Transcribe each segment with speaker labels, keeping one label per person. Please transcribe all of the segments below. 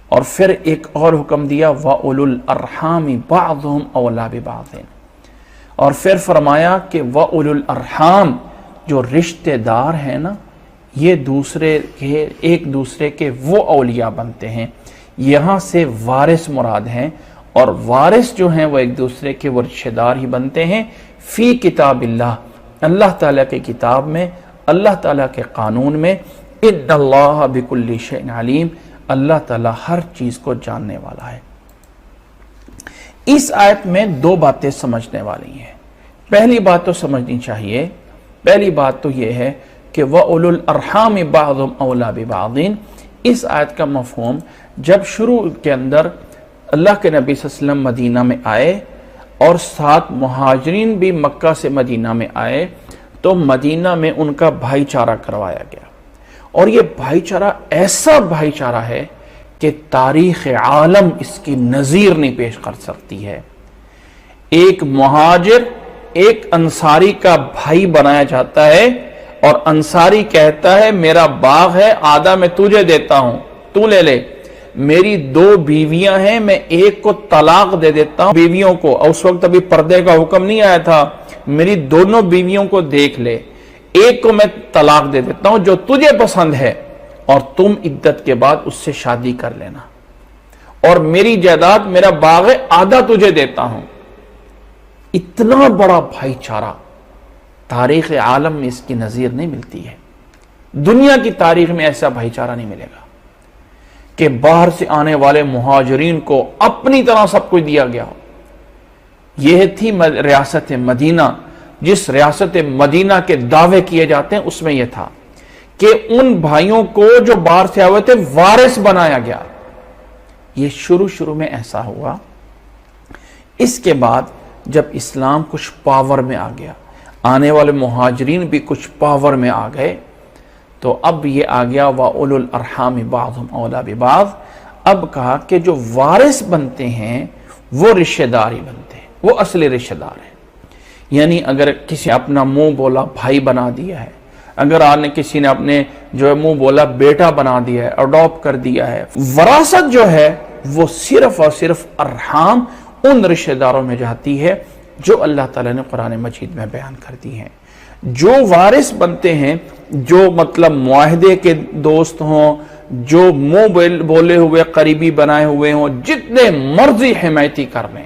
Speaker 1: اور پھر ایک اور حکم دیا وَأُولُو الْأَرْحَامِ بَعْضُهُمْ أَوْلَىٰ بِبَعْضٍ، اور پھر فرمایا کہ وَأُولُو الْأَرْحَام، جو رشتہ دار ہیں نا یہ ایک دوسرے کے وہ اولیاء بنتے ہیں۔ یہاں سے وارث مراد ہیں، اور وارث جو ہیں وہ ایک دوسرے کے وہ رشتہ دار ہی بنتے ہیں فی کتاب اللہ، اللہ تعالیٰ کی کتاب میں، اللہ تعالیٰ کے قانون میں۔ ان اللہ بکل شیء علیم، اللہ تعالیٰ ہر چیز کو جاننے والا ہے۔ اس آیت میں دو باتیں سمجھنے والی ہیں۔ پہلی بات تو سمجھنی چاہیے، پہلی بات تو یہ ہے کہ وَأُولُو الْأَرْحَامِ بَعْضُهُمْ أَوْلَىٰ بِبَعْضٍ، اس آیت کا مفہوم جب شروع کے اندر اللہ کے نبی صلی اللہ علیہ وسلم مدینہ میں آئے اور ساتھ مہاجرین بھی مکہ سے مدینہ میں آئے تو مدینہ میں ان کا بھائی چارہ کروایا گیا، اور یہ بھائی چارہ ایسا بھائی چارہ ہے کہ تاریخ عالم اس کی نظیر نہیں پیش کر سکتی ہے۔ ایک مہاجر ایک انصاری کا بھائی بنایا جاتا ہے، اور انصاری کہتا ہے میرا باغ ہے، آدھا میں تجھے دیتا ہوں، تو لے لے۔ میری دو بیویاں ہیں، میں ایک کو طلاق دے دیتا ہوں بیویوں کو، اور اس وقت ابھی پردے کا حکم نہیں آیا تھا، میری دونوں بیویوں کو دیکھ لے، ایک کو میں طلاق دے دیتا ہوں جو تجھے پسند ہے، اور تم عدت کے بعد اس سے شادی کر لینا، اور میری جائیداد میرا باغ ہے، آدھا تجھے دیتا ہوں۔ اتنا بڑا بھائی چارہ تاریخ عالم میں اس کی نظیر نہیں ملتی ہے، دنیا کی تاریخ میں ایسا بھائی چارہ نہیں ملے گا کہ باہر سے آنے والے مہاجرین کو اپنی طرح سب کچھ دیا گیا ہو۔ یہ تھی ریاست مدینہ، جس ریاست مدینہ کے دعوے کیے جاتے ہیں اس میں یہ تھا کہ ان بھائیوں کو جو باہر سے آئے تھے وارث بنایا گیا۔ یہ شروع میں ایسا ہوا۔ اس کے بعد جب اسلام کچھ پاور میں آ گیا، آنے والے مہاجرین بھی کچھ پاور میں آ گئے، تو اب یہ آ گیا وَأُولُو الْأَرْحَامِ بَعْضُهُمْ أَوْلَىٰ بِبَعْضٍ۔ اب کہا کہ جو وارث بنتے ہیں وہ رشتہ دار ہی بنتے ہیں، وہ اصلی رشتہ دار ہیں۔ یعنی اگر کسی اپنا منہ بولا بھائی بنا دیا ہے، اگر کسی نے اپنے جو ہے منہ بولا بیٹا بنا دیا ہے، اڈاپٹ کر دیا ہے، وراثت جو ہے وہ صرف اور صرف ارحام ان رشتہ داروں میں جاتی ہے جو اللہ تعالیٰ نے قرآن مجید میں بیان کر دی ہیں۔ جو وارث بنتے ہیں، جو مطلب معاہدے کے دوست ہوں، جو منہ بولے ہوئے قریبی بنائے ہوئے ہوں، جتنے مرضی حمایتی کر لیں،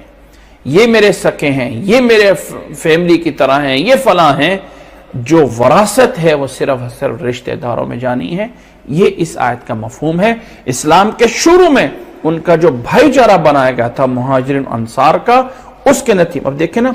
Speaker 1: یہ میرے سکے ہیں، یہ میرے فیملی کی طرح ہیں، یہ فلاں ہیں، جو وراثت ہے وہ صرف صرف رشتہ داروں میں جانی ہے۔ یہ اس آیت کا مفہوم ہے۔ اسلام کے شروع میں ان کا جو بھائی چارہ بنایا گیا تھا مہاجرین انصار کا، اس کے نتیجے اب دیکھیں نا،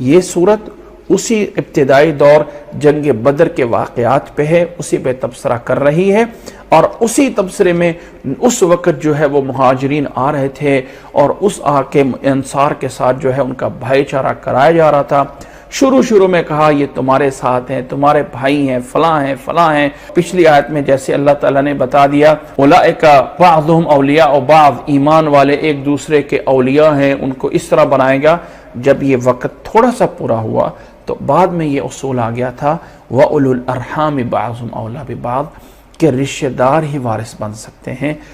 Speaker 1: یہ صورت اسی ابتدائی دور جنگ بدر کے واقعات پہ ہے، اسی پہ تبصرہ کر رہی ہے، اور اسی تبصرے میں اس وقت جو ہے وہ مہاجرین آ رہے تھے اور اس آ کے انصار کے ساتھ جو ہے ان کا بھائی چارہ کرایا جا رہا تھا۔ شروع میں کہا یہ تمہارے ساتھ ہیں، تمہارے بھائی ہیں، فلاں ہیں فلاں ہیں۔ پچھلی آیت میں جیسے اللہ تعالیٰ نے بتا دیا اولئک بعضهم اولیاء بعض، ایمان والے ایک دوسرے کے اولیاء ہیں، ان کو اس طرح بنائے گا۔ جب یہ وقت تھوڑا سا پورا ہوا تو بعد میں یہ اصول آ گیا تھا وَأُولُو الْأَرْحَامِ بَعْضُهُمْ أَوْلَىٰ بِبَعْضٍ، کہ رشتہ دار ہی وارث بن سکتے ہیں،